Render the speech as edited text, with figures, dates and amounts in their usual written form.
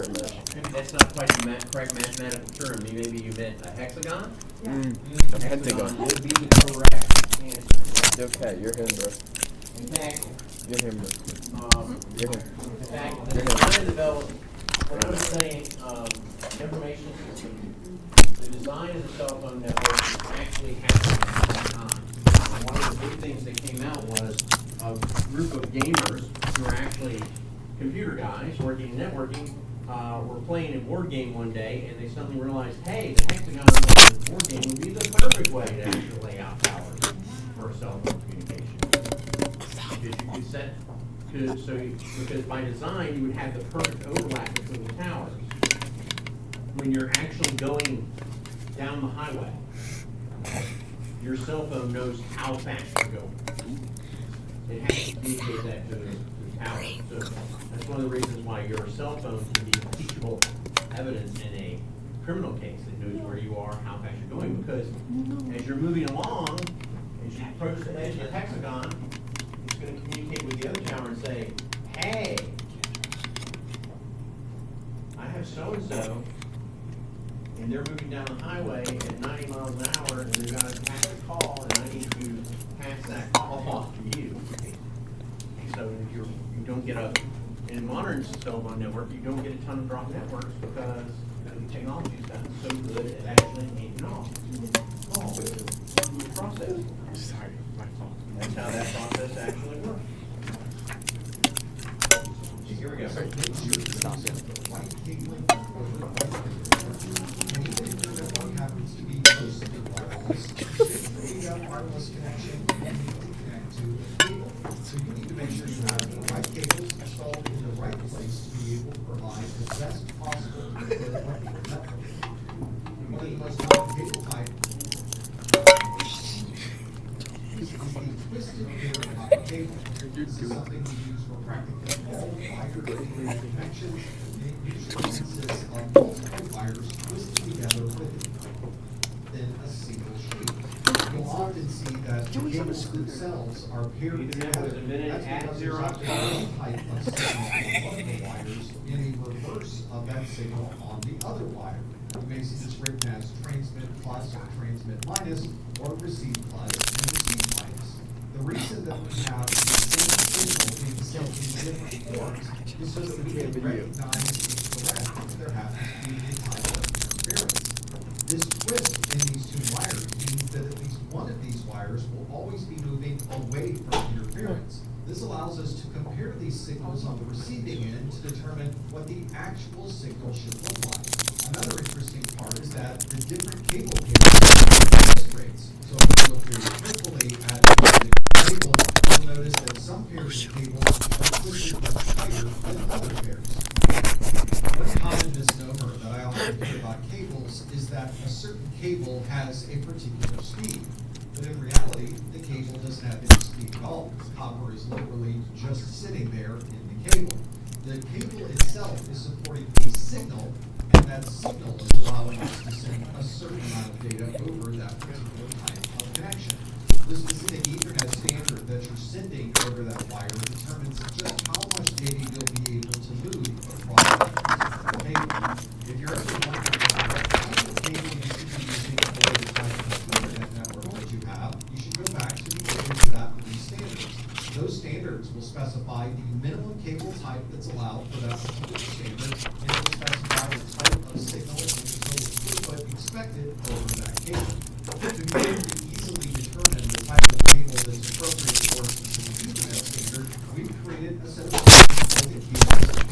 current mesh. Maybe that's not quite the correct mathematical term. Maybe you meant a hexagon? Yeah. A Hexagon pentagon. would be the correct answer. Okay, you're him, bro. In fact, You're him, bro. You're him. in fact, the design developed, when I was saying information system, the design of the cell phone network is actually happening at the same time. And one of the big things that came out was a group of gamers who are actually computer guys working in networking were playing a board game one day, and they suddenly realized, hey, the hexagon on the board game would be the perfect way to actually lay out towers for cell phone communication. Because you could set, because by design, you would have the perfect overlap between the towers. When you're actually going down the highway, your cell phone knows how fast you're going. It has to communicate that to the tower. So that's one of the reasons why your cell phone can be teachable evidence in a criminal case that knows where you are, how fast you're going, because as you're moving along, as you approach the edge of the hexagon, it's going to communicate with the other tower and say, hey, I have so-and-so, and they're moving down the highway at 90 miles an hour, and they're going to pass a call, and I need to pass that call off to you. So if you don't get in a modern cell phone network, you don't get a ton of drop networks because the technology's gotten so good at actually handing off calls through the process. Sorry, my fault. That's how that process actually works. So here we go. Stop it. Happens to be close to the wireless connection you need to connect to a cable. So you need to make sure you have the right cables installed in the right place to be able to provide the best possible network. One of the most common cable type is the twisted pair cable. This is something we use for practically all wire connections. It usually consists of multiple wires twisted together within a single shape. You'll often see that the cables themselves are paired You can have together. it a minute That's at because zero there's often time. one type of signal on one of the wires in a reverse of that signal on the other wire. You may see this written as transmit plus or transmit minus, or receive plus and receive minus. The reason that we have the same signal being sent in different forms is so that we can recognize incorrect if there happens to be a type of interference. This twist in these two wires means that at least one of these wires will always be moving away from interference. This allows us to compare these signals on the receiving end to determine what the actual signal should look like. Another interesting part is that the different cable pairs have twist rates. So if you look very carefully at the cable, you'll notice that some pairs of cables are twisted much tighter than other pairs. One common misnomer that I often hear about cables is that a certain cable has a particular speed. But in reality, the cable doesn't have any speed at all. Copper is literally just sitting there in the cable. The cable itself is supporting a signal, and that signal is allowing us to send a certain amount of data over that particular type of connection. The specific Ethernet standard that you're sending over that wire determines just how much data you'll be able to move across that particular cable. If you're ever wondering what kind of cable you should be using for the type of Ethernet network that you have, you should go back to the IEEE standards. Those standards will specify the minimum cable type that's allowed for that particular standard, and it will specify the type of signal and the total throughput expected over that cable. To be able to easily determine the type of cable that's appropriate for a specific Ethernet standard, we've created a set of standards called the QoS